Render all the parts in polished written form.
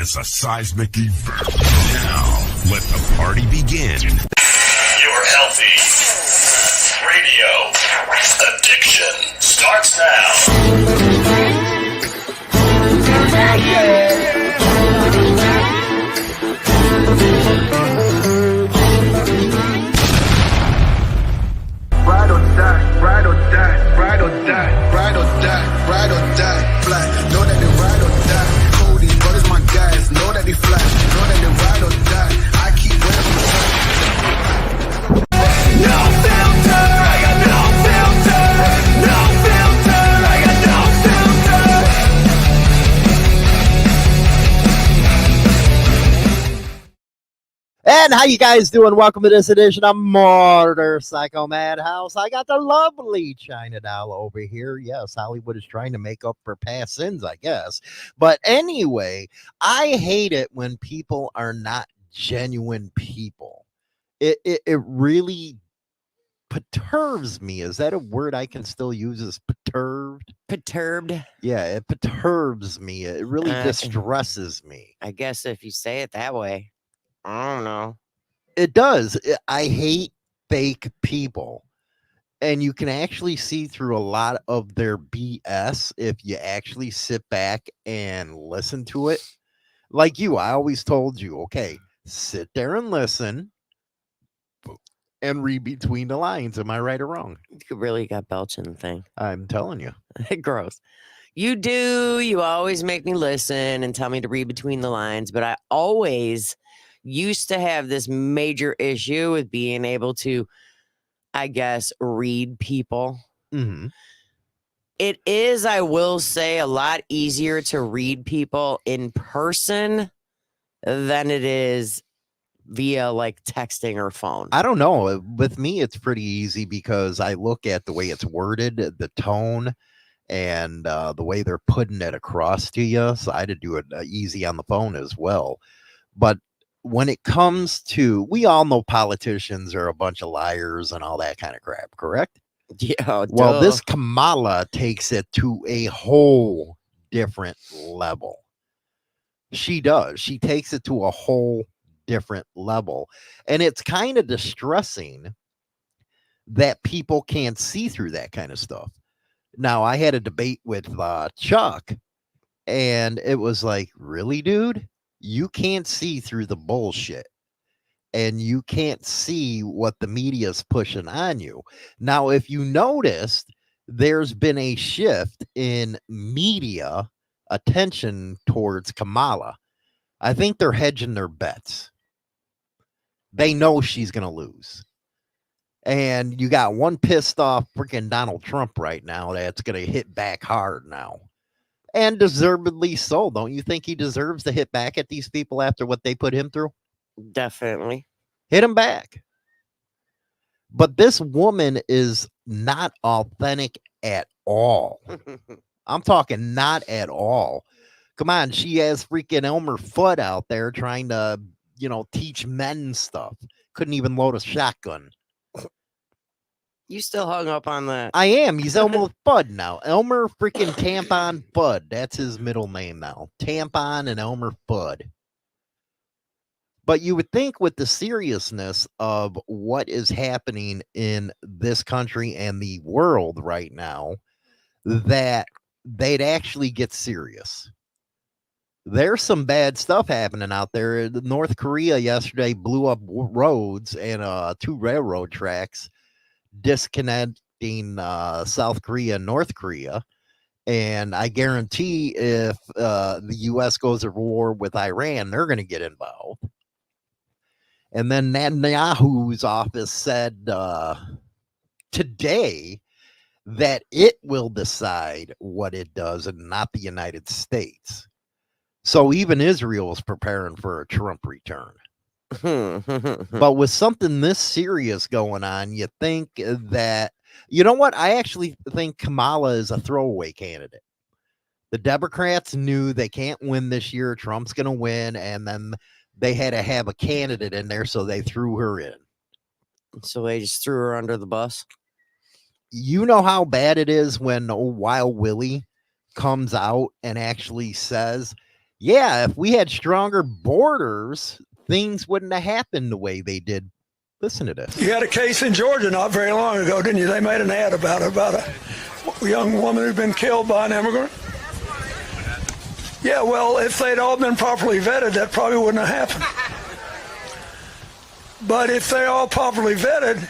is a seismic event. Now, let the party begin. Your healthy radio addiction starts now. Ride or die, ride or die, ride or die, ride or die, ride or die, fly. Know that they ride or die. Cody, brothers, my guys, know that they fly. Know that they ride or die. I keep wearing no filter, I got no filter, no filter, I got no filter. And how you guys doing? Welcome to this edition of Motorcycle Madhouse. I got the lovely China Doll over here. Yes, Hollywood is trying to make up for past sins, I guess. But anyway, I hate it when people are not genuine people. It really perturbs me. Is that a word I can still use? Is perturbed? Perturbed? Yeah, it perturbs me. It really distresses me. I guess if you say it that way. I don't know. It does. I hate fake people. And you can actually see through a lot of their BS if you actually sit back and listen to it. Like you, I always told you, okay, sit there and listen and read between the lines. Am I right or wrong? You really got belching thing. I'm telling you. Gross. You do. You always make me listen and tell me to read between the lines, but I always used to have this major issue with being able to, I guess, read people. Mm-hmm. It is, I will say, a lot easier to read people in person than it is via like texting or phone. I don't know. With me, it's pretty easy because I look at the way it's worded, the tone, and the way they're putting it across to you. So I had to do it easy on the phone as well. But when it comes to, we all know politicians are a bunch of liars and all that kind of crap, correct? Yeah. Well, this Kamala takes it to a whole different level. She does. She takes it to a whole different level. And it's kind of distressing that people can't see through that kind of stuff. Now, I had a debate with Chuck, and it was like, really, dude? You can't see through the bullshit, and you can't see what the media is pushing on you. Now, if you noticed, there's been a shift in media attention towards Kamala. I think they're hedging their bets. They know she's going to lose. And you got one pissed off freaking Donald Trump right now that's going to hit back hard now. And deservedly so. Don't you think he deserves to hit back at these people after what they put him through? Definitely. Hit him back. But this woman is not authentic at all. I'm talking not at all. Come on, she has freaking Elmer Fudd out there trying to, teach men stuff. Couldn't even load a shotgun. You still hung up on that? I am. He's Elmer Fudd now. Elmer freaking Tampon Fudd. That's his middle name now. Tampon and Elmer Fudd. But you would think with the seriousness of what is happening in this country and the world right now, that they'd actually get serious. There's some bad stuff happening out there. North Korea yesterday blew up roads and 2 railroad tracks, disconnecting South Korea and North Korea. And I guarantee if the U.S. goes to war with Iran, they're going to get involved. And then Netanyahu's office said today that it will decide what it does and not the United States. So even Israel is preparing for a Trump return. But with something this serious going on, you think that, you know what? I actually think Kamala is a throwaway candidate. The Democrats knew they can't win this year. Trump's going to win. And then they had to have a candidate in there, so they threw her in. So they just threw her under the bus? You know how bad it is when old Wild Willie comes out and actually says, Yeah, if we had stronger borders, things wouldn't have happened the way they did. Listen to this. You had a case in Georgia not very long ago, didn't you? They made an ad about a young woman who'd been killed by an immigrant. Yeah, well, if they'd all been properly vetted, that probably wouldn't have happened. But if they're all properly vetted,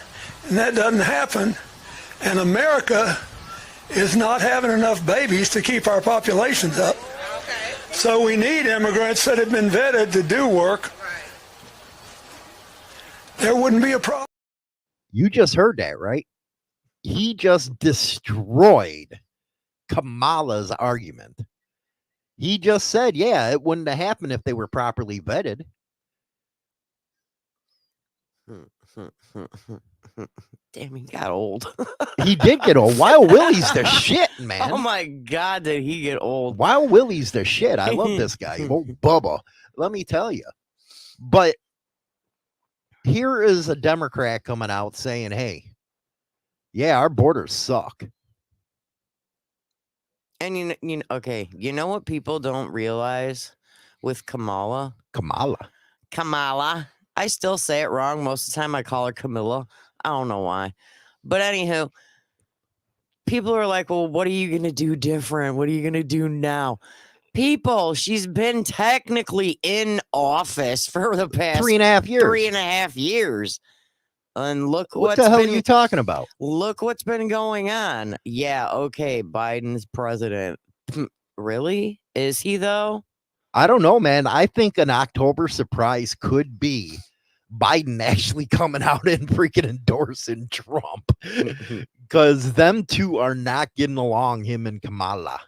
and that doesn't happen, and America is not having enough babies to keep our populations up, so we need immigrants that have been vetted to do work, there wouldn't be a problem. You just heard that, right? He just destroyed Kamala's argument. He just said, yeah, it wouldn't have happened if they were properly vetted. Damn, he got old. He did get old. Wild Willie's the shit, man. Oh my God, did he get old? Wild Willie's the shit. I love this guy. Old Bubba. Let me tell you. But here is a Democrat coming out saying, hey, yeah, our borders suck. And you know, okay, you know what people don't realize with Kamala? Kamala. I still say it wrong. Most of the time I call her Camilla. I don't know why. But anywho, people are like, well, what are you going to do different? What are you going to do now? People, she's been technically in office for the past 3.5 years. 3.5 years. And look What the hell are you talking about? Look what's been going on. Yeah, okay, Biden's president. Really? Is he though? I don't know, man. I think an October surprise could be Biden actually coming out and freaking endorsing Trump, because them two are not getting along, him and Kamala.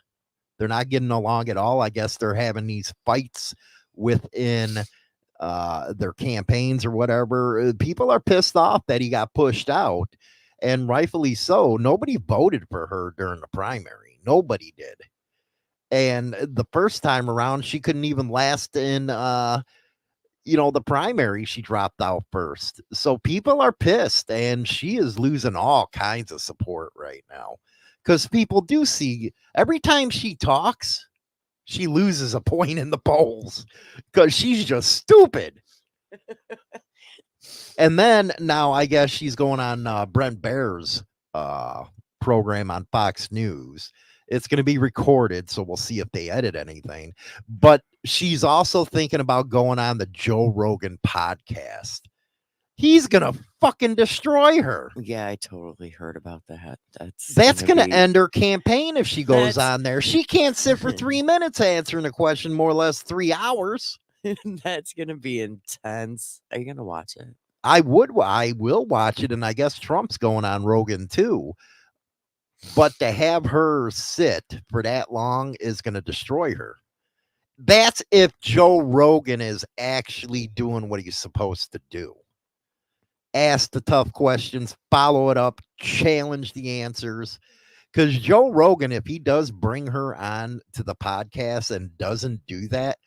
They're not getting along at all. I guess they're having these fights within their campaigns or whatever. People are pissed off that he got pushed out, and rightfully so. Nobody voted for her during the primary. Nobody did. And the first time around, she couldn't even last in, the primary. She dropped out first. So people are pissed, and she is losing all kinds of support right now, because people do see every time she talks, she loses a point in the polls because she's just stupid. And then now I guess she's going on Brent Baer's program on Fox News. It's going to be recorded, so we'll see if they edit anything. But she's also thinking about going on the Joe Rogan podcast. He's going to fucking destroy her. Yeah, I totally heard about that. That's going to end her campaign if she goes on there. She can't sit for 3 minutes answering a question, more or less 3 hours. That's going to be intense. Are you going to watch it? I will watch it, and I guess Trump's going on Rogan too. But to have her sit for that long is going to destroy her. That's if Joe Rogan is actually doing what he's supposed to do. Ask the tough questions, follow it up, challenge the answers. Because Joe Rogan, if he does bring her on to the podcast and doesn't do that,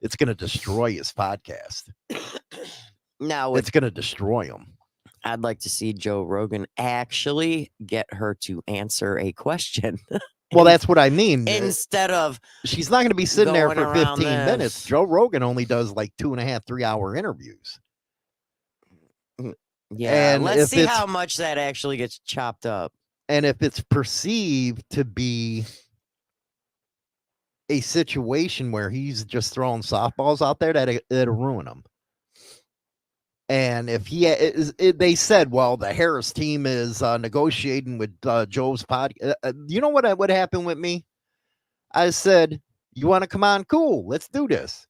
it's going to destroy his podcast. Now it's going to destroy him. I'd like to see Joe Rogan actually get her to answer a question. Well, that's what I mean. Instead of she's not going to be sitting there for 15 minutes. Joe Rogan only does like 2.5, 3 hour interviews. Yeah, and let's see how much that actually gets chopped up. And if it's perceived to be a situation where he's just throwing softballs out there, that'll ruin him. And if they said, well, the Harris team is negotiating with Joe's podcast. You know what would happen with me? I said, you want to come on? Cool. Let's do this.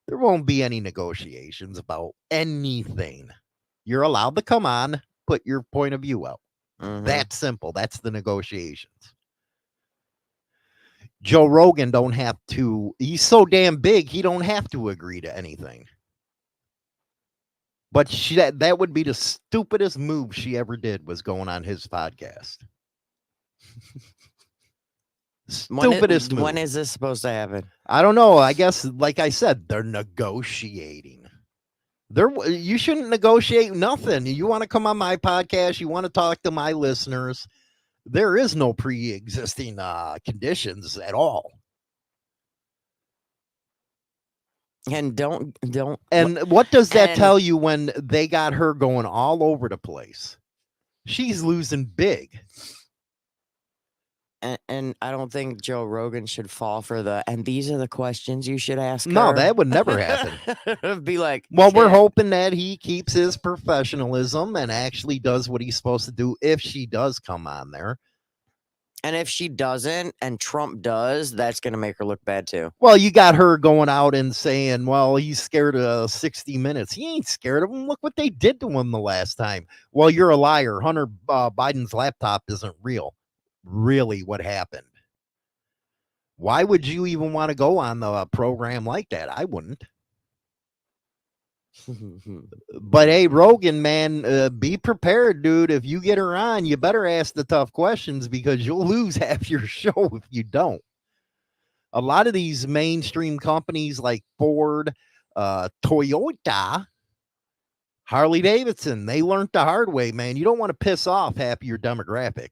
There won't be any negotiations about anything. You're allowed to come on, put your point of view out. Mm-hmm. That's simple. That's the negotiations. Joe Rogan don't have to. He's so damn big, he don't have to agree to anything. But that would be the stupidest move she ever did, was going on his podcast. Stupidest move. When is this supposed to happen? I don't know. I guess, like I said, they're negotiating. You shouldn't negotiate nothing. You want to come on my podcast, you want to talk to my listeners. There is no pre-existing conditions at all. And don't And what does that and- tell you when they got her going all over the place? She's losing big. and I don't think Joe Rogan should fall for and these are the questions you should ask No, her. that would never happen. Be like, Well, we're "Shit." hoping that he keeps his professionalism and actually does what he's supposed to do if she does come on there. And if she doesn't and Trump does, that's going to make her look bad too. Well, you got her going out and saying, well, he's scared of 60 Minutes. He ain't scared of him. Look what they did to him the last time. Well, you're a liar. Hunter Biden's laptop isn't real. Really what happened? Why would you even want to go on the program like that? I wouldn't. But hey, Rogan, man, be prepared, dude. If you get her on, you better ask the tough questions because you'll lose half your show if you don't. A lot of these mainstream companies like Ford, Toyota, Harley Davidson, they learned the hard way, man. You don't want to piss off half of your demographic.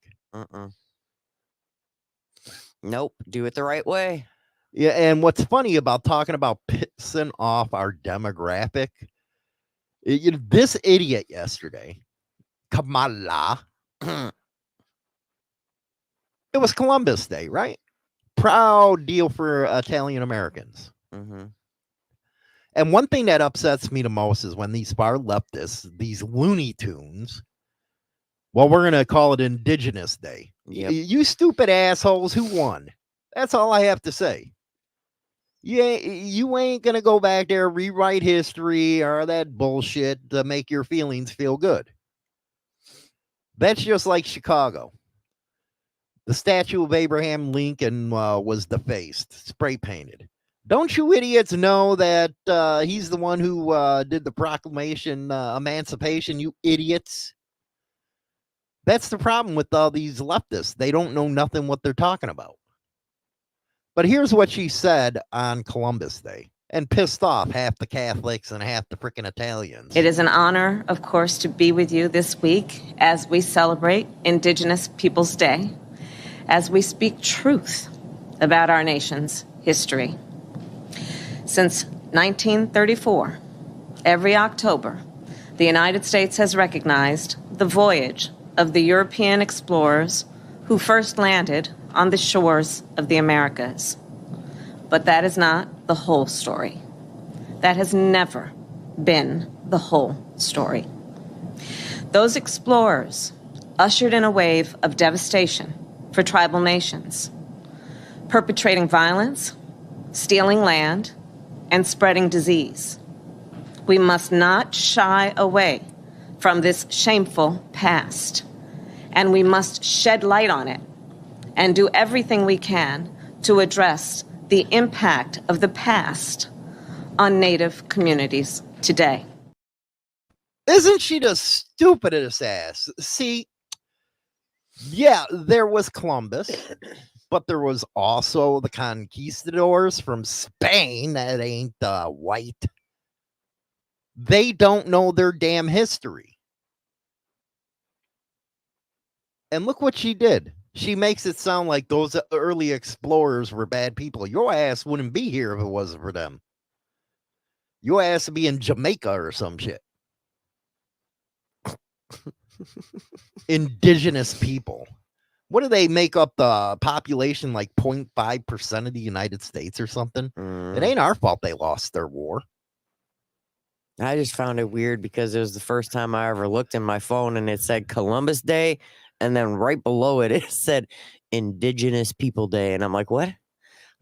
Nope. Do it the right way. Yeah, and what's funny about talking about pissing off our demographic, this idiot yesterday, Kamala, it was Columbus Day, right? Proud deal for Italian Americans. And one thing that upsets me the most is when these far leftists, these Looney Tunes, well, we're going to call it Indigenous Day. Yep. You stupid assholes, who won? That's all I have to say. You ain't going to go back there, rewrite history or that bullshit to make your feelings feel good. That's just like Chicago. The statue of Abraham Lincoln was defaced, spray painted. Don't you idiots know that he's the one who did the proclamation, emancipation, you idiots? That's the problem with all these leftists. They don't know nothing what they're talking about. But here's what she said on Columbus Day and pissed off half the Catholics and half the freaking Italians. It is an honor, of course, to be with you this week as we celebrate Indigenous Peoples Day, as we speak truth about our nation's history. Since 1934, every October, the United States has recognized the voyage of the European explorers who first landed on the shores of the Americas. But that is not the whole story. That has never been the whole story. Those explorers ushered in a wave of devastation for tribal nations, perpetrating violence, stealing land, and spreading disease. We must not shy away from this shameful past, and we must shed light on it and do everything we can to address the impact of the past on Native communities today. Isn't she the stupidest ass? See, yeah, there was Columbus, but there was also the conquistadors from Spain that ain't white. They don't know their damn history. And look what she did. She makes it sound like those early explorers were bad people. Your ass wouldn't be here if it wasn't for them. Your ass would be in Jamaica or some shit. Indigenous people. What do they make up the population, like 0.5% of the United States or something? It ain't our fault they lost their war. I just found it weird because it was the first time I ever looked in my phone and it said Columbus Day. And then right below it, it said Indigenous People Day. And I'm like, what? What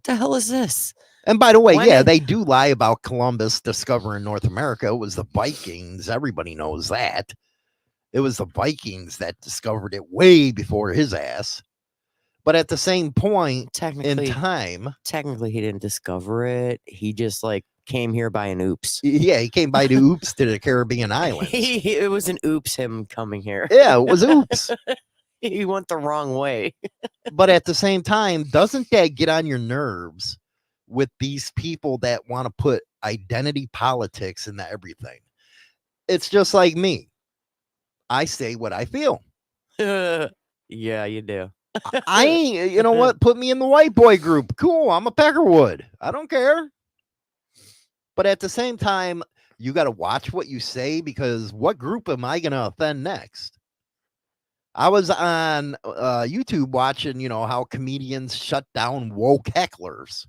the hell is this? And by the way, yeah, they do lie about Columbus discovering North America. It was the Vikings. Everybody knows that. It was the Vikings that discovered it way before his ass. But at the same point in time, technically he didn't discover it. He just like came here by an oops. Yeah, he came by the oops to the Caribbean islands. It was an oops him coming here. Yeah, it was oops. He went the wrong way. But at the same time, doesn't that get on your nerves with these people that want to put identity politics into everything? It's just like me. I say what I feel. Yeah, you do. I ain't, you know what? Put me in the white boy group. Cool. I'm a Peckerwood. I don't care. But at the same time, you got to watch what you say, because what group am I going to offend next? I was on YouTube watching, how comedians shut down woke hecklers.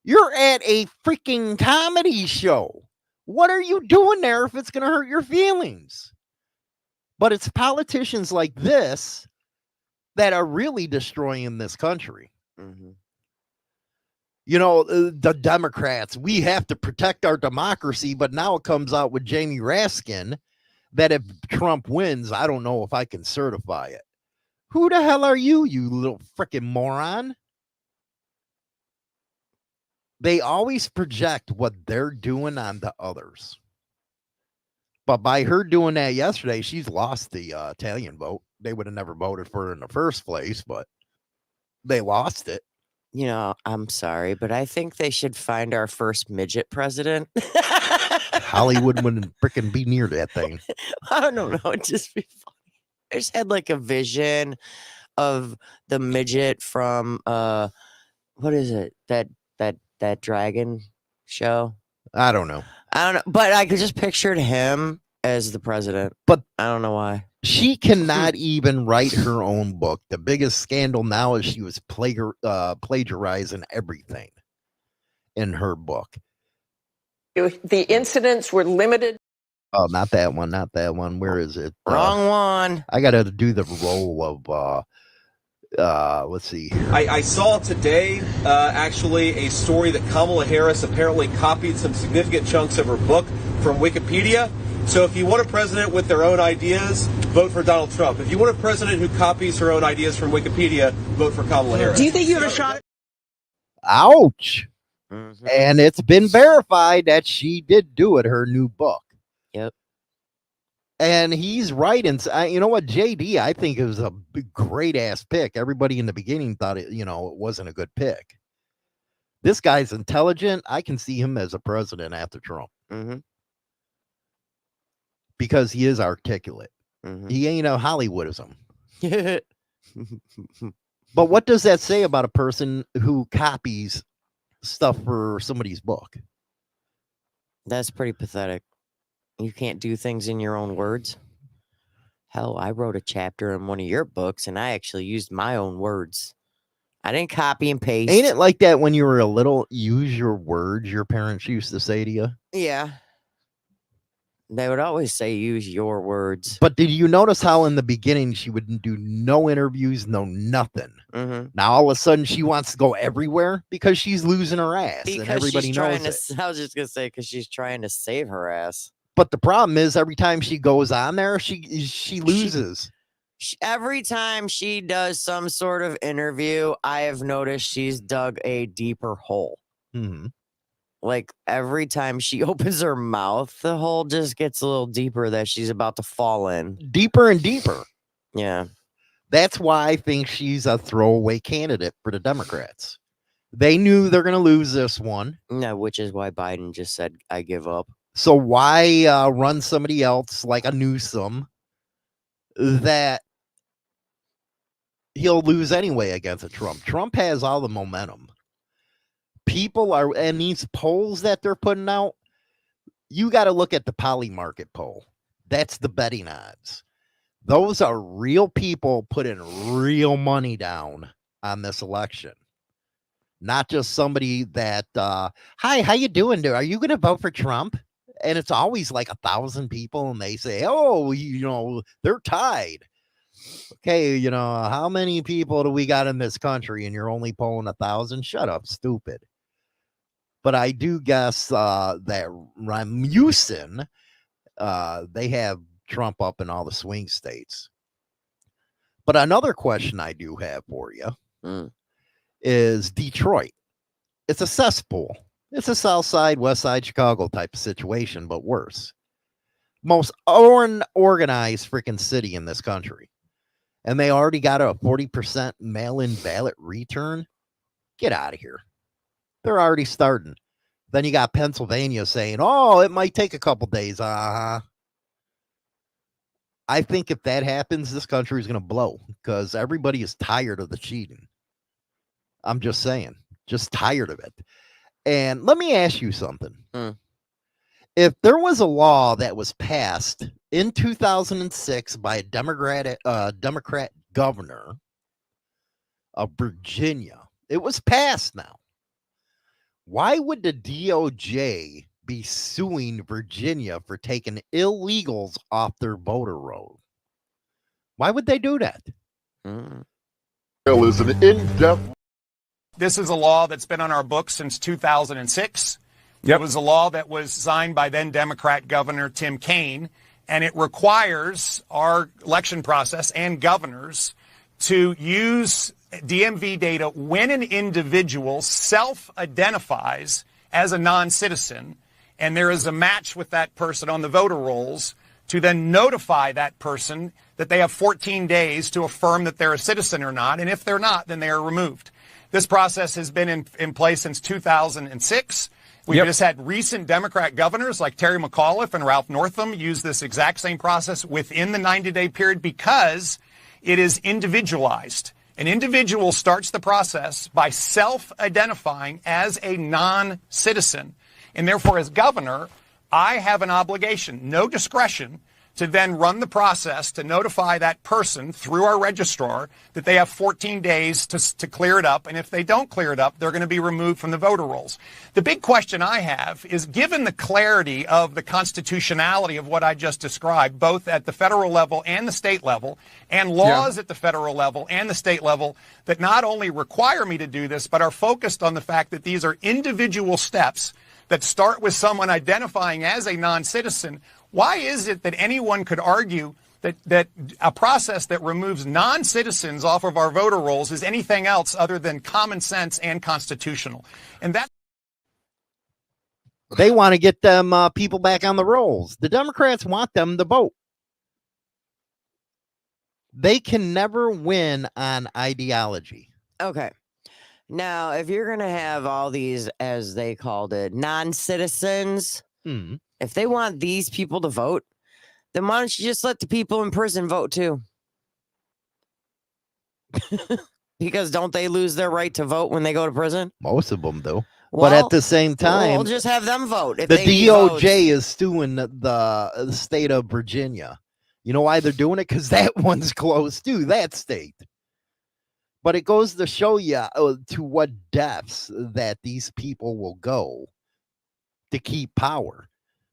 You're at a freaking comedy show. What are you doing there if it's going to hurt your feelings? But it's politicians like this that are really destroying this country. Mm-hmm. The Democrats, we have to protect our democracy, but now it comes out with Jamie Raskin that if Trump wins, I don't know if I can certify it. Who the hell are you, you little freaking moron? They always project what they're doing on the others. But by her doing that yesterday, she's lost the Italian vote. They would have never voted for her in the first place, but they lost it. I'm sorry, but I think they should find our first midget president. Hollywood wouldn't freaking be near that thing. I don't know. It'd just be funny. I just had like a vision of the midget from what is it? That dragon show? I don't know. But I could just pictured him as the president. But I don't know why. She cannot even write her own book. The biggest scandal now is she was plagiarizing everything in her book. The incidents were limited. Oh, not that one. Not that one. Where is it? Wrong one. I got to do the role of, let's see. I saw today, actually, a story that Kamala Harris apparently copied some significant chunks of her book from Wikipedia. So if you want a president with their own ideas, vote for Donald Trump. If you want a president who copies her own ideas from Wikipedia, vote for Kamala Harris. Do you think you have a shot? Ouch. Mm-hmm. And it's been verified that she did do it, her new book. Yep. And he's right. And you know what, JD, I think it was a great ass pick. Everybody in the beginning thought it wasn't a good pick. This guy's intelligent. I can see him as a president after Trump. Mm-hmm. Because he is articulate. Mm-hmm. He ain't a Hollywoodism. But what does that say about a person who copies stuff for somebody's book? That's pretty pathetic. You can't do things in your own words. Hell, I wrote a chapter in one of your books and I actually used my own words. I didn't copy and paste. Ain't it like that when you were a little? Use your words, your parents used to say to you. Yeah. They would always say, use your words. But did you notice how in the beginning she would do no interviews, no nothing? Mm-hmm. Now all of a sudden she wants to go everywhere because she's losing her ass. Because and everybody knows it. I was just going to say, because she's trying to save her ass. But the problem is every time she goes on there, she loses. Every time she does some sort of interview, I have noticed she's dug a deeper hole. Mm-hmm. Like every time she opens her mouth, the hole just gets a little deeper that she's about to fall in. Deeper and deeper. Yeah. That's why I think she's a throwaway candidate for the Democrats. They knew they're going to lose this one. No, which is why Biden just said, I give up. So why run somebody else like a Newsom that he'll lose anyway against a Trump? Trump has all the momentum. People are, and these polls that they're putting out, you got to look at the Poly Market poll. That's the betting odds. Those are real people putting real money down on this election. Not just somebody that, hi, how you doing? Are you going to vote for Trump? And it's always like 1,000 people and they say, oh, they're tied. Okay, how many people do we got in this country and you're only polling 1,000? Shut up, stupid. But I do guess that Rasmussen, they have Trump up in all the swing states. But another question I do have for you is Detroit. It's a cesspool. It's a South Side, West Side, Chicago type of situation, but worse. Most organized freaking city in this country. And they already got a 40% mail-in ballot return. Get out of here. They're already starting. Then you got Pennsylvania saying, oh, it might take a couple days. I think if that happens, this country is going to blow because everybody is tired of the cheating. I'm just saying, just tired of it. And let me ask you something. Mm. If there was a law that was passed in 2006 by a Democrat governor of Virginia, it was passed now. Why would the DOJ be suing Virginia for taking illegals off their voter roll? Why would they do that? Is an in-depth. This is a law that's been on our books since 2006. It was a law that was signed by then Democrat Governor Tim Kaine, and it requires our election process and governors to use DMV data when an individual self-identifies as a non-citizen, and there is a match with that person on the voter rolls, to then notify that person that they have 14 days to affirm that they're a citizen or not, and if they're not, then they are removed. This process has been in place since 2006. We've just had recent Democrat governors like Terry McAuliffe and Ralph Northam use this exact same process within the 90-day period because it is individualized. An individual starts the process by self-identifying as a non-citizen. And therefore, as governor, I have an obligation, no discretion, to then run the process to notify that person through our registrar that they have 14 days to clear it up. And if they don't clear it up, they're going to be removed from the voter rolls. The big question I have is, given the clarity of the constitutionality of what I just described, both at the federal level and the state level, and laws at the federal level and the state level that not only require me to do this, but are focused on the fact that these are individual steps that start with someone identifying as a non-citizen, why is it that anyone could argue that a process that removes non-citizens off of our voter rolls is anything else other than common sense and constitutional? And that they want to get them people back on the rolls. The Democrats want them to vote. They can never win on ideology. Okay. Now, if you're going to have all these, as they called it, non-citizens, if they want these people to vote, then why don't you just let the people in prison vote too? Because don't they lose their right to vote when they go to prison? Most of them do. Well, but at the same time, we'll just have them vote. If the they need votes. DOJ is suing the state of Virginia. You know why they're doing it? Because that one's close to that state. But it goes to show you to what depths that these people will go to keep power.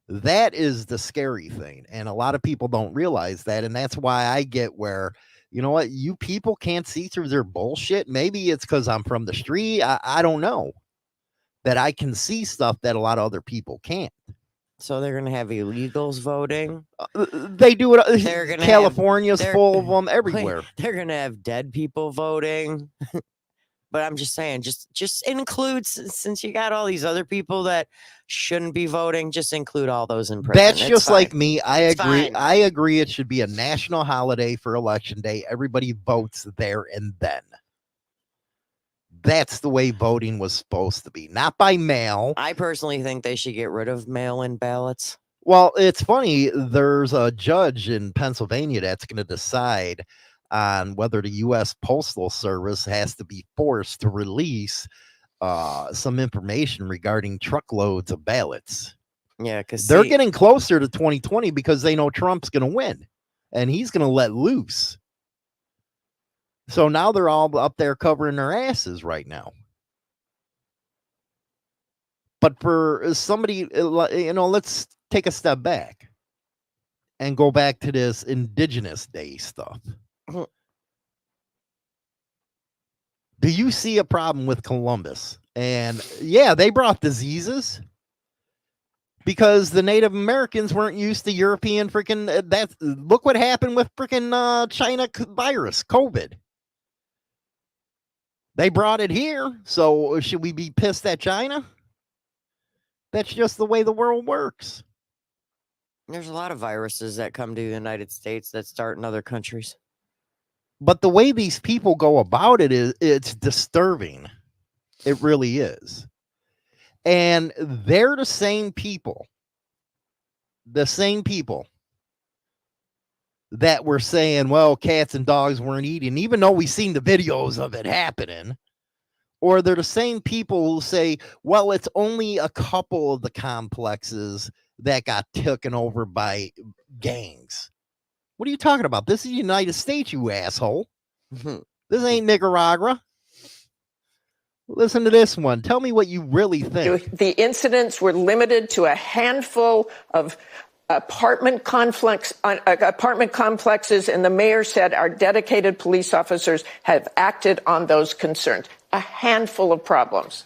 That is the scary thing. And a lot of people don't realize that. And that's why I get where, you know what, you people can't see through their bullshit. Maybe it's because I'm from the street. I don't know. That I can see stuff that a lot of other people can't. So they're going to have illegals voting. They do it. California's full of them everywhere. They're going to have dead people voting. But I'm just saying, just include, since you got all these other people that shouldn't be voting, just include all those in prison. That's just fine. like me. I It's agree. fine. I agree. It should be a national holiday for election day. Everybody votes there and then. That's the way voting was supposed to be, not by mail. I personally think they should get rid of mail-in ballots. Well, it's funny. There's a judge in Pennsylvania that's going to decide on whether the U.S. Postal Service has to be forced to release some information regarding truckloads of ballots. Yeah, because they're getting closer to 2020 because they know Trump's going to win and he's going to let loose. So now they're all up there covering their asses right now. But for somebody, let's take a step back and go back to this Indigenous Day stuff. Do you see a problem with Columbus? And yeah, they brought diseases because the Native Americans weren't used to European freaking look what happened with freaking China virus, COVID. They brought it here. So should we be pissed at China? That's just the way the world works. There's a lot of viruses that come to the United States that start in other countries. But the way these people go about it it's disturbing. It really is. And they're the same people that were saying, well, cats and dogs weren't eating, even though we've seen the videos of it happening. Or they're the same people who say, well, it's only a couple of the complexes that got taken over by gangs. What are you talking about? This is the United States, you asshole. This ain't Nicaragua. Listen to this one. Tell me what you really think. The incidents were limited to a handful of apartment complexes, and the mayor said our dedicated police officers have acted on those concerns. A handful of problems.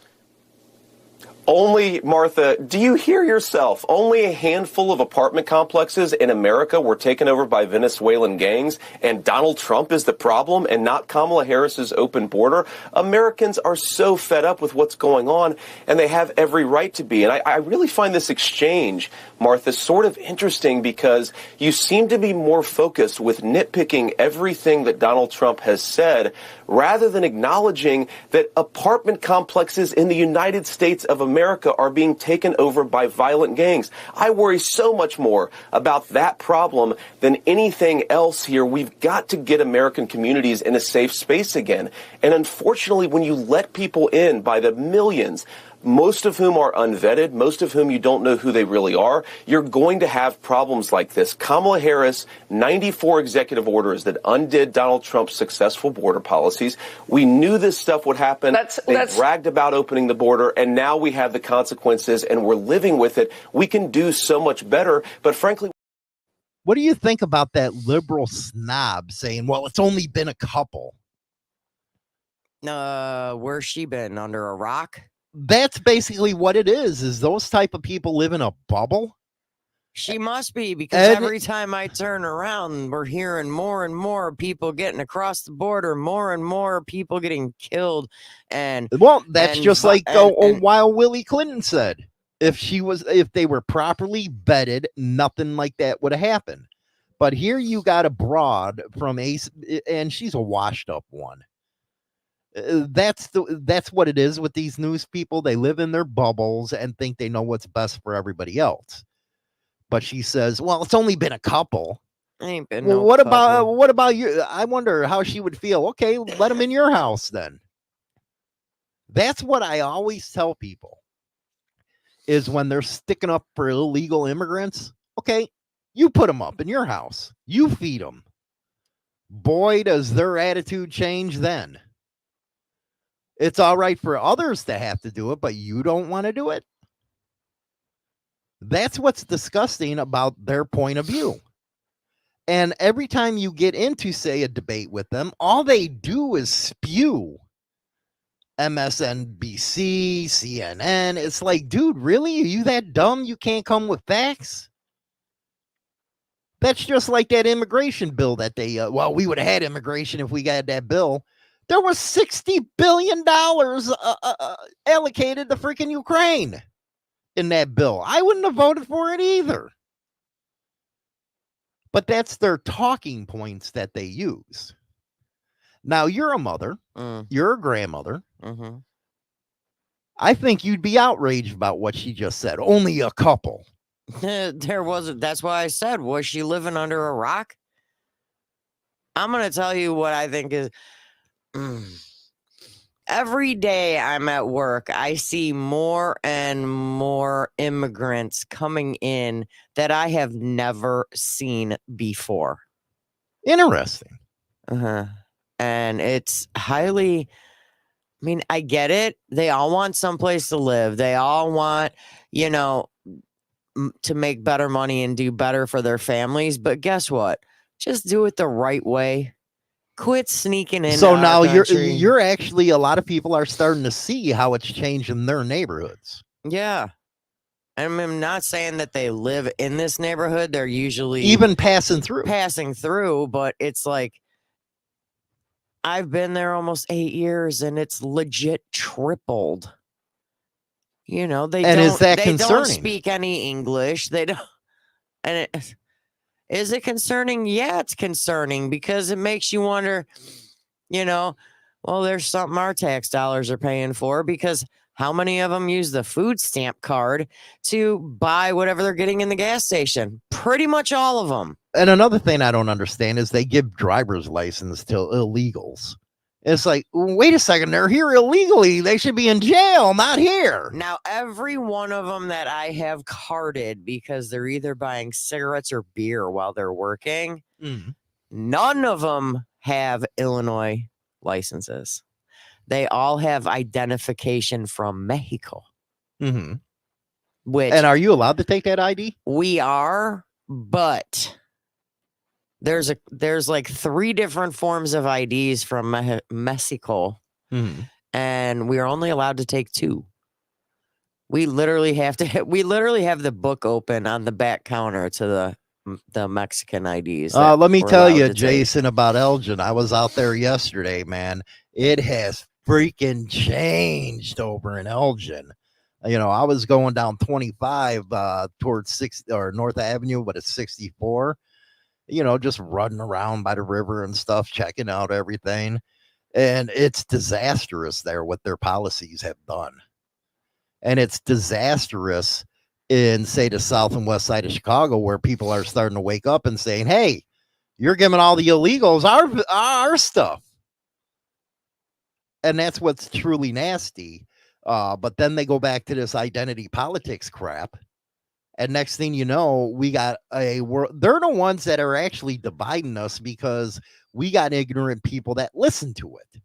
Only, Martha, do you hear yourself? Only a handful of apartment complexes in America were taken over by Venezuelan gangs, and Donald Trump is the problem and not Kamala Harris's open border. Americans are so fed up with what's going on, and they have every right to be. And I really find this exchange, Martha, sort of interesting because you seem to be more focused with nitpicking everything that Donald Trump has said rather than acknowledging that apartment complexes in the United States of America are being taken over by violent gangs. I worry so much more about that problem than anything else here. We've got to get American communities in a safe space again. And unfortunately, when you let people in by the millions, most of whom are unvetted, most of whom you don't know who they really are, you're going to have problems like this. Kamala Harris, 94 executive orders that undid Donald Trump's successful border policies. We knew this stuff would happen. They bragged about opening the border, and now we have the consequences, and we're living with it. We can do so much better, but frankly... What do you think about that liberal snob saying, well, it's only been a couple? Where's she been? Under a rock? That's basically what it is those type of people live in a bubble. She must be, because every time I turn around, we're hearing more and more people getting across the border, more and more people getting killed. And well, that's just like Wild Willie Clinton said. If they were properly vetted, nothing like that would have happened. But here you got a broad from Ace, and she's a washed up one. That's what it is with these news people. They live in their bubbles and think they know what's best for everybody else. But she says, well, it's only been a couple. Ain't been Well, no what couple. about you? I wonder how she would feel. Okay, let them in your house then. That's what I always tell people is when they're sticking up for illegal immigrants. Okay, you put them up in your house. You feed them. Boy, does their attitude change then. It's all right for others to have to do it, but you don't want to do it. That's what's disgusting about their point of view. And every time you get into, say, a debate with them, all they do is spew MSNBC, CNN. It's like, dude, really? Are you that dumb you can't come with facts? That's just like that immigration bill that they, we would have had immigration if we got that bill. There was $60 billion allocated to freaking Ukraine in that bill. I wouldn't have voted for it either. But that's their talking points that they use. Now, you're a mother. You're a grandmother. Mm-hmm. I think you'd be outraged about what she just said. Only a couple. There wasn't. That's why I said, was she living under a rock? I'm going to tell you what I think is... Every day I'm at work, I see more and more immigrants coming in that I have never seen before. Interesting. And it's highly, I mean, I get it. They all want someplace to live. They all want, to make better money and do better for their families. But guess what? Just do it the right way. Quit sneaking in. So now you're actually, a lot of people are starting to see how it's changed in their neighborhoods. Yeah. I'm not saying that they live in this neighborhood. They're usually even passing through, but it's like, I've been there almost 8 years and it's legit tripled. They don't speak any English. They don't. And is it concerning? Yeah, it's concerning because it makes you wonder, there's something our tax dollars are paying for, because how many of them use the food stamp card to buy whatever they're getting in the gas station? Pretty much all of them. And another thing I don't understand is they give driver's license to illegals It's like, wait a second, they're here illegally. They should be in jail, not here. Now, every one of them that I have carded because they're either buying cigarettes or beer while they're working, none of them have Illinois licenses. They all have identification from Mexico. Mm-hmm. Which, and are you allowed to take that ID? We are, but there's like 3 different forms of IDs from Mexico, and we are only allowed to take 2. We literally have the book open on the back counter to the Mexican IDs. Let me tell you, Jason, about Elgin. I was out there yesterday, man. It has freaking changed over in Elgin. You know, I was going down 25 towards 6 or North Avenue, but it's 64. You know, just running around by the river and stuff, checking out everything. And it's disastrous there what their policies have done. And it's disastrous in, say, the south and west side of Chicago, where people are starting to wake up and saying, hey, you're giving all the illegals our stuff. And that's what's truly nasty. But then they go back to this identity politics crap. And next thing you know, we got a world. They're the ones that are actually dividing us because we got ignorant people that listen to it.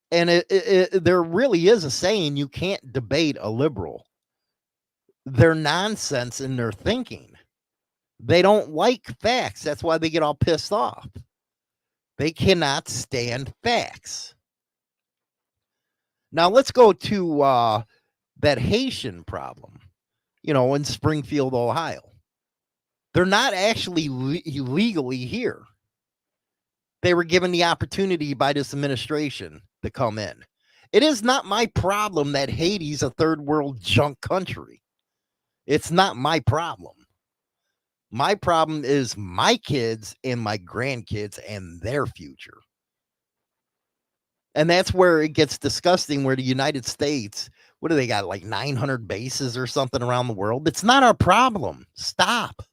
And there really is a saying, you can't debate a liberal. They're nonsense in their thinking. They don't like facts. That's why they get all pissed off. They cannot stand facts. Now let's go to that Haitian problem. You know, in Springfield, Ohio. They're not actually illegally here. They were given the opportunity by this administration to come in. It is not my problem that Haiti's a third world junk country. It's not my problem. My problem is my kids and my grandkids and their future. And that's where it gets disgusting, where the United States, what do they got, like 900 bases or something around the world? It's not our problem. Stop.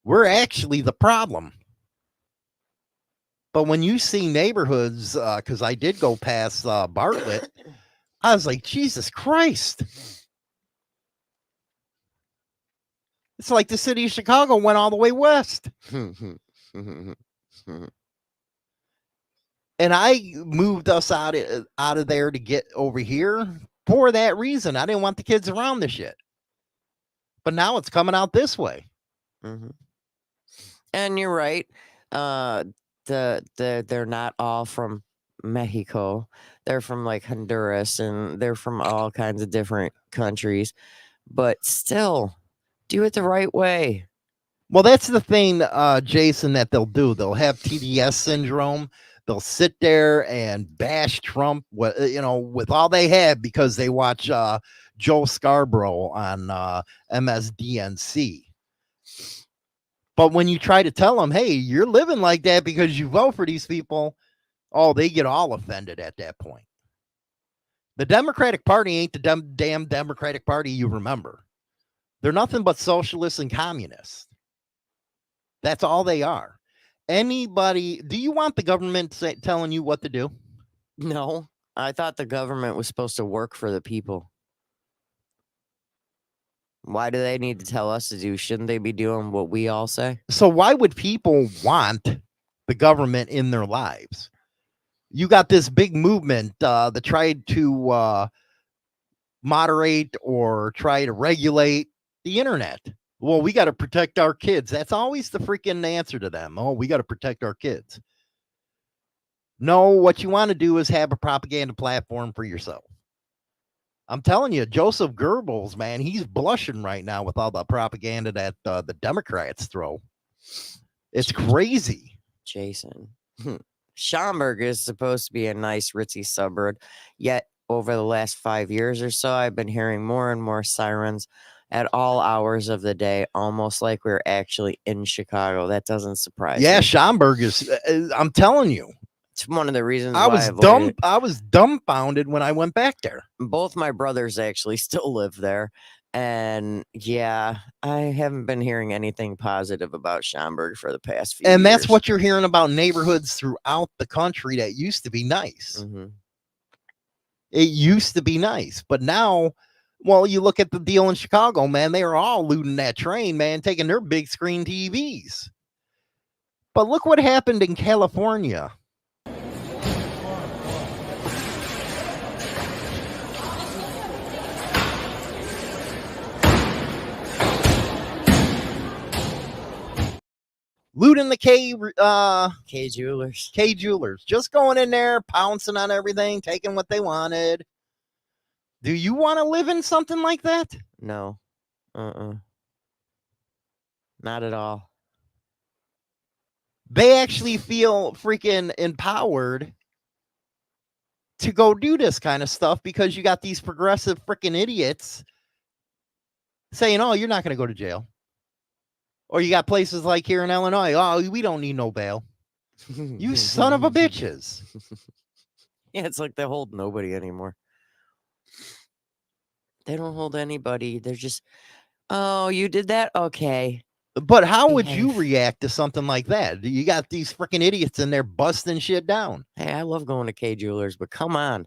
We're actually the problem. But when you see neighborhoods, because I did go past Bartlett, I was like, Jesus Christ. It's like the city of Chicago went all the way west. And I moved us out of there to get over here for that reason. I didn't want the kids around this shit. But now it's coming out this way. And you're right. They're not all from Mexico. They're from like Honduras, and they're from all kinds of different countries. But still, do it the right way. Well, that's the thing, Jason, that they'll do. They'll have TDS syndrome. They'll sit there and bash Trump, you know, with all they have because they watch Joe Scarborough on MSDNC. But when you try to tell them, hey, you're living like that because you vote for these people, oh, they get all offended at that point. The Democratic Party ain't the damn Democratic Party you remember. They're nothing but socialists and communists. That's all they are. Anybody, do you want the government telling you what to do? No, I thought the government was supposed to work for the people. Why do they need to tell us to do? Shouldn't they be doing what we all say? So why would people want the government in their lives? You got this big movement that tried to moderate or try to regulate the internet. Well, we got to protect our kids. That's always the freaking answer to them. Oh, we got to protect our kids. No, what you want to do is have a propaganda platform for yourself. I'm telling you, Joseph Goebbels, man, he's blushing right now with all the propaganda that the Democrats throw. It's crazy. Jason. Schaumburg is supposed to be a nice, ritzy suburb. Yet, over the last 5 years or so, I've been hearing more and more sirens at all hours of the day, almost like we're actually in Chicago. That doesn't surprise me. Yeah, Schaumburg is, I'm telling you. It's one of the reasons I was dumbfounded when I went back there. Both my brothers actually still live there. And yeah, I haven't been hearing anything positive about Schaumburg for the past few And years. that's what you're hearing about neighborhoods throughout the country that used to be nice. Mhm. It used to be nice, but now, well, you look at the deal in Chicago, man, they are all looting that train, man, taking their big screen TVs. But look what happened in California. Looting the K Jewelers. K Jewelers. Just going in there, pouncing on everything, taking what they wanted. Do you want to live in something like that? No. Not at all. They actually feel freaking empowered to go do this kind of stuff because you got these progressive freaking idiots saying, oh, you're not going to go to jail. Or you got places like here in Illinois, oh, we don't need no bail. You son of a bitches. Yeah, it's like they hold nobody anymore. They don't hold anybody. They're just, oh, you did that? Okay. But how would you react to something like that? You got these freaking idiots in there busting shit down. Hey, I love going to K Jewelers, but come on.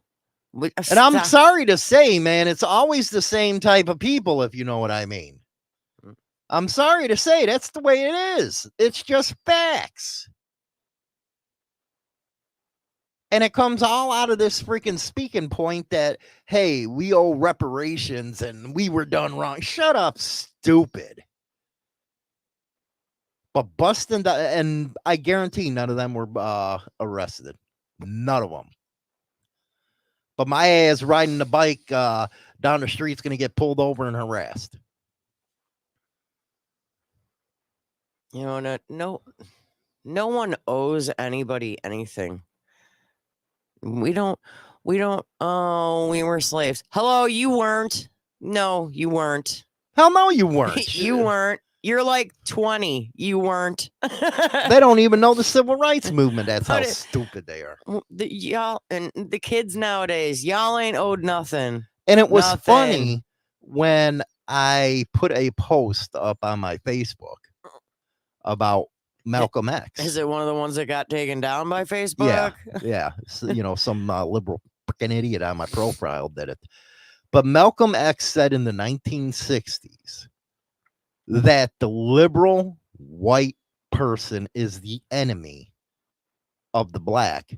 And I'm sorry to say, man, it's always the same type of people, if you know what I mean. I'm sorry to say, that's the way it is. It's just facts. And it comes all out of this freaking speaking point that, hey, we owe reparations and we were done wrong. Shut up, stupid. But busting, and I guarantee none of them were arrested. None of them. But my ass riding the bike down the street's going to get pulled over and harassed. You know, no one owes anybody anything. We don't, oh, we were slaves. Hello, you weren't. No, you weren't. Hell no, you weren't. You weren't. You're like 20. You weren't. They don't even know the civil rights movement. That's how stupid they are. Y'all and the kids nowadays, y'all ain't owed nothing. And it was funny when I put a post up on my Facebook about Malcolm X. Is it one of the ones that got taken down by Facebook? Yeah. So, you know, some liberal freaking idiot on my profile did it. But Malcolm X said in the 1960s that the liberal white person is the enemy of the black.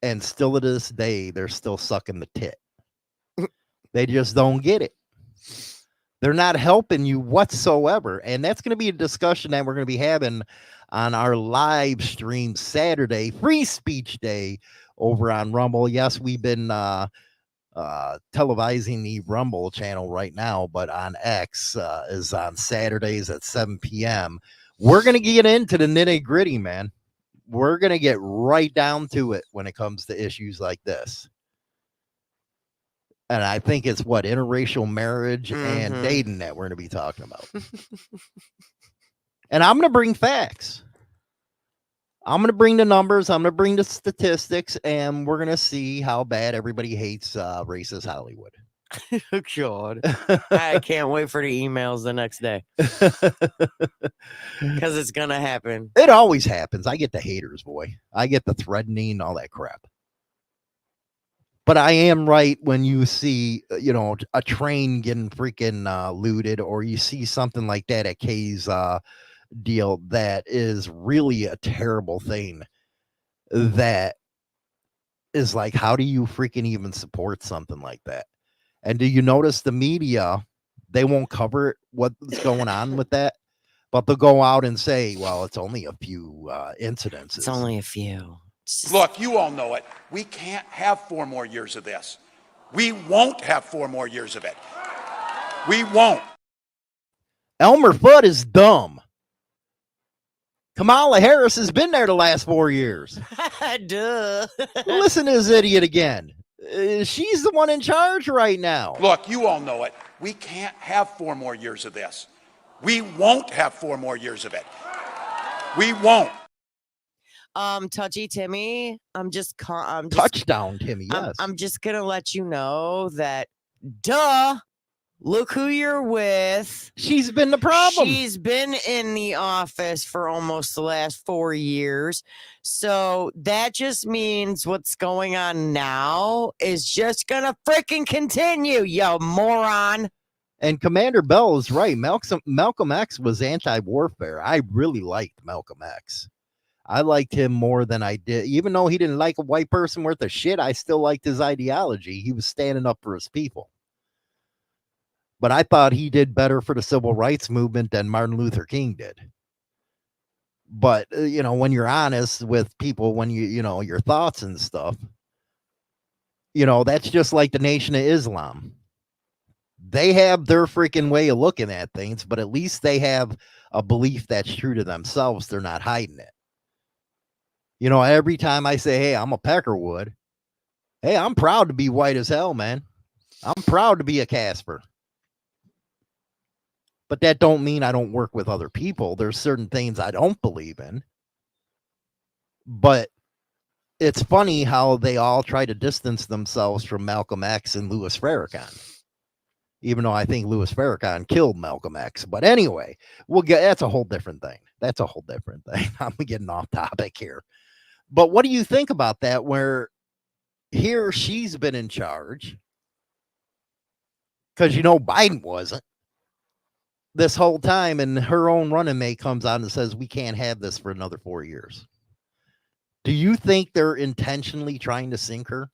And still to this day, they're still sucking the tit. They just don't get it. They're not helping you whatsoever. And that's going to be a discussion that we're going to be having on our live stream Saturday, Free Speech Day, over on Rumble. Yes, we've been televising the Rumble channel right now, but on X is on Saturdays at 7 p.m. We're going to get into the nitty gritty, man. We're going to get right down to it when it comes to issues like this. And I think it's what interracial marriage and dating that we're going to be talking about. And I'm going to bring facts. I'm going to bring the numbers. I'm going to bring the statistics, and we're going to see how bad everybody hates racist Hollywood. Oh, God. I can't wait for the emails the next day. Because it's going to happen. It always happens. I get the haters, boy. I get the threatening and all that crap. But I am right when you see, you know, a train getting freaking looted, or you see something like that at K's deal that is really a terrible thing. That is like, how do you freaking even support something like that? And do you notice the media, they won't cover what's going on with that, but they'll go out and say, well, it's only a few incidences. It's only a few. Look, you all know it. We can't have 4 more years of this. We won't have 4 more years of it. We won't. Elmer Fudd is dumb. Kamala Harris has been there the last 4 years. Duh. Listen to this idiot again. She's the one in charge right now. Look, you all know it. We can't have 4 more years of this. We won't have 4 more years of it. We won't. Touchy Timmy, I'm just touchdown Timmy. Yes, I'm just gonna let you know that, duh, Look who you're with. She's been the problem. She's been in the office for almost the last 4 years. So that just means what's going on now is just going to freaking continue, you moron. And Commander Bell is right. Malcolm X was anti-warfare. I really liked Malcolm X. I liked him more than I did. Even though he didn't like a white person worth of shit, I still liked his ideology. He was standing up for his people. But I thought he did better for the civil rights movement than Martin Luther King did. But, when you're honest with people, when your thoughts and stuff, that's just like the Nation of Islam. They have their freaking way of looking at things, but at least they have a belief that's true to themselves. They're not hiding it. Every time I say, hey, I'm a Peckerwood, hey, I'm proud to be white as hell, man. I'm proud to be a Casper. But that don't mean I don't work with other people. There's certain things I don't believe in. But it's funny how they all try to distance themselves from Malcolm X and Louis Farrakhan. Even though I think Louis Farrakhan killed Malcolm X. But anyway, that's a whole different thing. I'm getting off topic here. But what do you think about that? Where here she's been in charge. Because Biden wasn't. This whole time, and her own running mate comes out and says we can't have this for another 4 years. Do you think they're intentionally trying to sink her?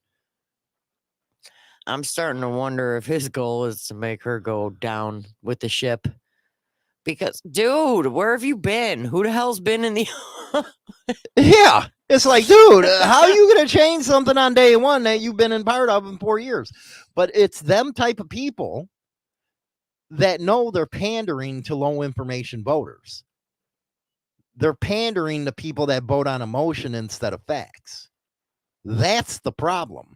I'm starting to wonder if his goal is to make her go down with the ship. Because, dude, where have you been? Who the hell's been in the... Yeah. It's like, dude, how are you going to change something on day one that you've been in part of in 4 years? But it's them type of people that know they're pandering to low information voters. They're pandering to people that vote on emotion instead of facts. That's the problem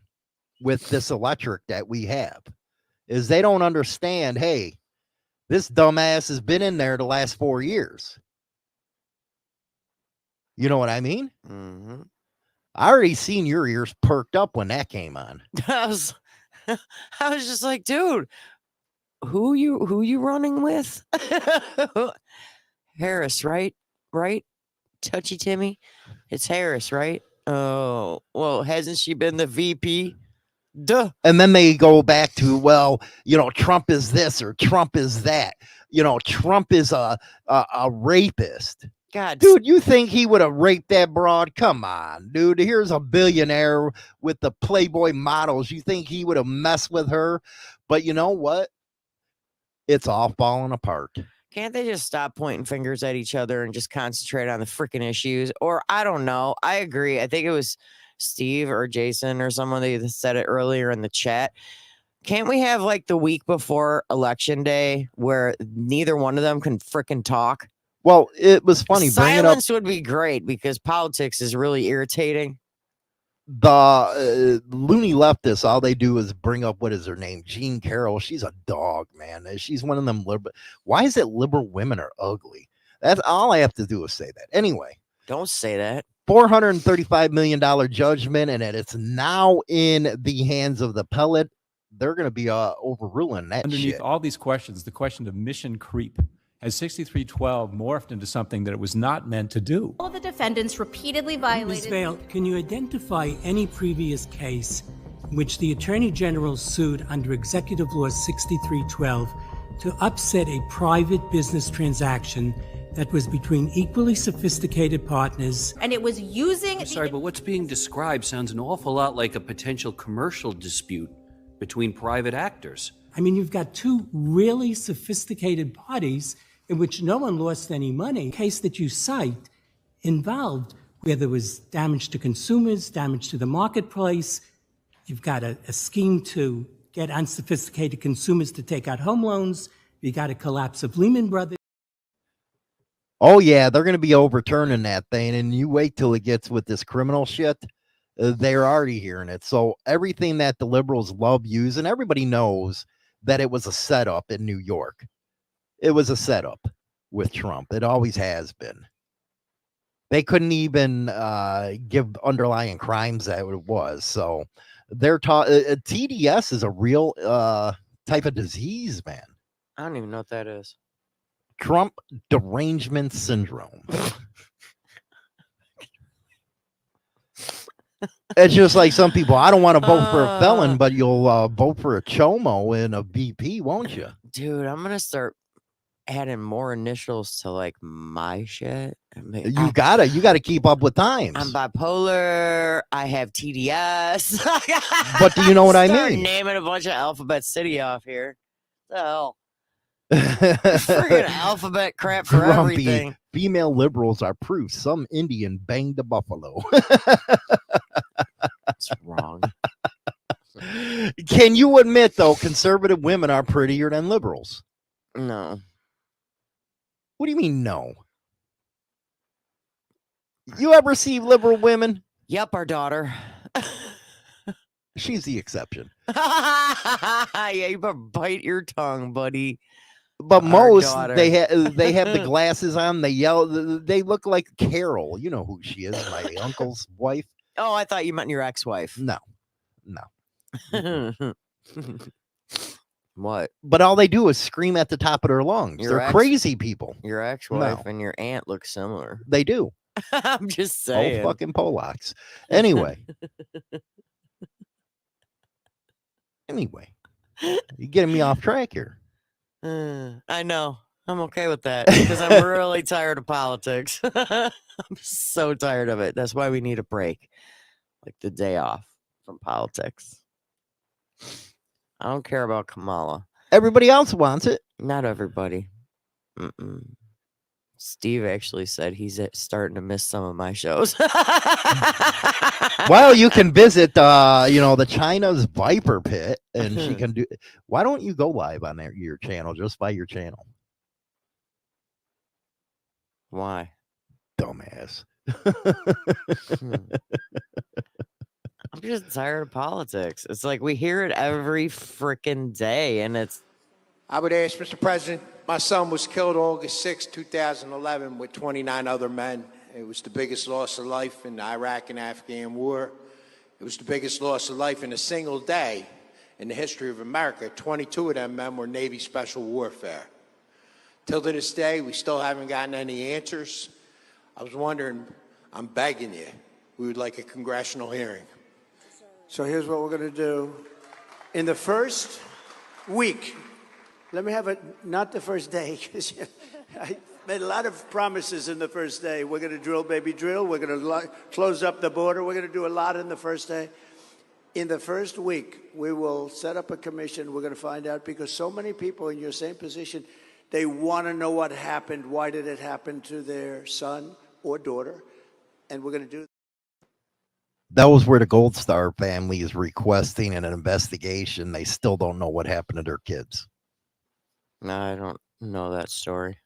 with this electorate that we have, is they don't understand, hey, this dumbass has been in there the last 4 years. You know what I mean? Mm-hmm. I already seen your ears perked up when that came on. I was just like, dude, who you running with? Harris, right? Touchy Timmy? It's Harris, right? Oh, well, hasn't she been the VP? Duh. And then they go back to, well, Trump is this or Trump is that. Trump is a rapist. God, dude, you think he would have raped that broad? Come on, dude. Here's a billionaire with the Playboy models. You think he would have messed with her? But you know what? It's all falling apart. Can't they just stop pointing fingers at each other and just concentrate on the freaking issues? Or I don't know. I agree. I think it was Steve or Jason or someone that said it earlier in the chat. Can't we have like the week before election day where neither one of them can freaking talk? Well, it was funny. Silence would be great because politics is really irritating. The loony leftists, all they do is bring up, what is her name? Jean Carroll. She's a dog, man. She's one of them liberal. Why is it liberal women are ugly? That's all I have to do is say that. Anyway. Don't say that. $435 million judgment, and it's now in the hands of the appellate. They're going to be overruling that Underneath shit. all these questions, the question of mission creep. Has 6312 morphed into something that it was not meant to do? All the defendants repeatedly violated... Ms. Vail, can you identify any previous case in which the Attorney General sued under Executive Law 6312 to upset a private business transaction that was between equally sophisticated partners? And it was using... I'm sorry, but what's being described sounds an awful lot like a potential commercial dispute between private actors. I mean, you've got two really sophisticated parties in which no one lost any money. The case that you cite involved where there was damage to consumers, damage to the marketplace. You've got a scheme to get unsophisticated consumers to take out home loans. You got a collapse of Lehman Brothers. Oh, yeah, they're going to be overturning that thing. And you wait till it gets with this criminal shit. They're already hearing it. So everything that the liberals love using, everybody knows that it was a setup in New York. It was a setup with Trump. It always has been. They couldn't even give underlying crimes that it was. So they're TDS is a real type of disease, man. I don't even know what that is. Trump derangement syndrome. It's just like some people, I don't want to vote for a felon, but you'll vote for a chomo and a BP, won't you? Dude, I'm going to start adding more initials to like my shit. I mean, You gotta keep up with times. I'm bipolar. I have TDS. But do you know what I Start mean? naming a bunch of alphabet city off here. What the hell? Friggin' alphabet crap for Grumpy. everything. Female liberals are proof some Indian banged a buffalo. That's wrong. Can you admit, though, conservative women are prettier than liberals? No. What do you mean, no? You ever see liberal women? Yep, our daughter. She's the exception. Yeah, you better bite your tongue, buddy. But Our most daughter. they have the glasses on. They yell. They look like Carol. You know who she is, my uncle's wife. Oh, I thought you meant your ex-wife. No. What? But all they do is scream at the top of their lungs. They're crazy people. Your ex-wife No. and your aunt look similar. They do. I'm just saying. Oh, fucking Polacks. Anyway. You're getting me off track here. I know. I'm okay with that because I'm really tired of politics. I'm so tired of it. That's why we need a break, like the day off from politics. I don't care about Kamala. Everybody else wants it. Not everybody. Steve actually said he's starting to miss some of my shows. Well, you can visit, the China's Viper Pit, and she can do. Why don't you go live on your channel, just by your channel? Why? Dumbass. I'm just tired of politics. It's like we hear it every freaking day, and it's. I would ask, Mr. President, my son was killed August 6, 2011 with 29 other men. It was the biggest loss of life in the Iraq and Afghan war. It was the biggest loss of life in a single day in the history of America. 22 of them men were Navy Special Warfare. Till to this day, we still haven't gotten any answers. I was wondering, I'm begging you, we would like a congressional hearing. So here's what we're going to do. In the first week, let me have it, not the first day, because I made a lot of promises in the first day. We're going to drill, baby, drill. We're going to close up the border. We're going to do a lot in the first day. In the first week, we will set up a commission. We're going to find out, because so many people in your same position, they want to know what happened. Why did it happen to their son or daughter? And we're going to do. That was where the Gold Star family is requesting an investigation. They still don't know what happened to their kids. No, I don't know that story.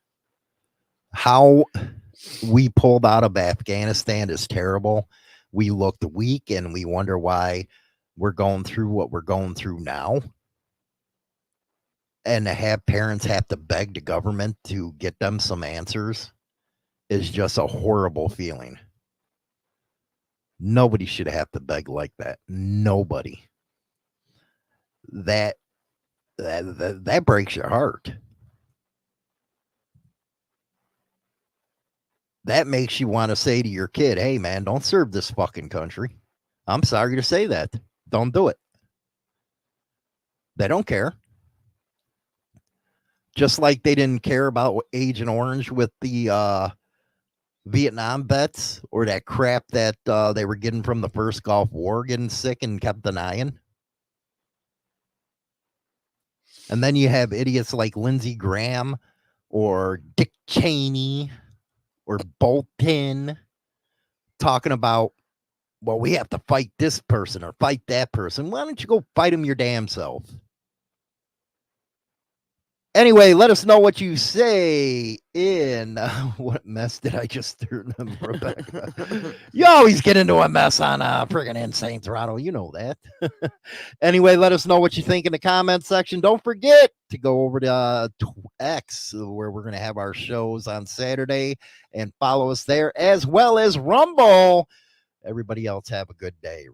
How we pulled out of Afghanistan is terrible. We looked weak, and we wonder why we're going through what we're going through now. And to have parents have to beg the government to get them some answers is just a horrible feeling. Nobody should have to beg like that. Nobody. That breaks your heart. That makes you want to say to your kid, hey, man, don't serve this fucking country. I'm sorry to say that. Don't do it. They don't care. Just like they didn't care about Agent Orange with the Vietnam vets, or that crap that they were getting from the first Gulf War, getting sick and kept denying. And then you have idiots like Lindsey Graham or Dick Cheney or Bolton talking about, well, we have to fight this person or fight that person. Why don't you go fight them your damn self? Anyway, let us know what you say in what mess did I just stir them, Rebecca? You always get into a mess on friggin' Insane Throttle. You know that. Anyway, let us know what you think in the comment section. Don't forget to go over to X, where we're going to have our shows on Saturday, and follow us there, as well as Rumble. Everybody else have a good day.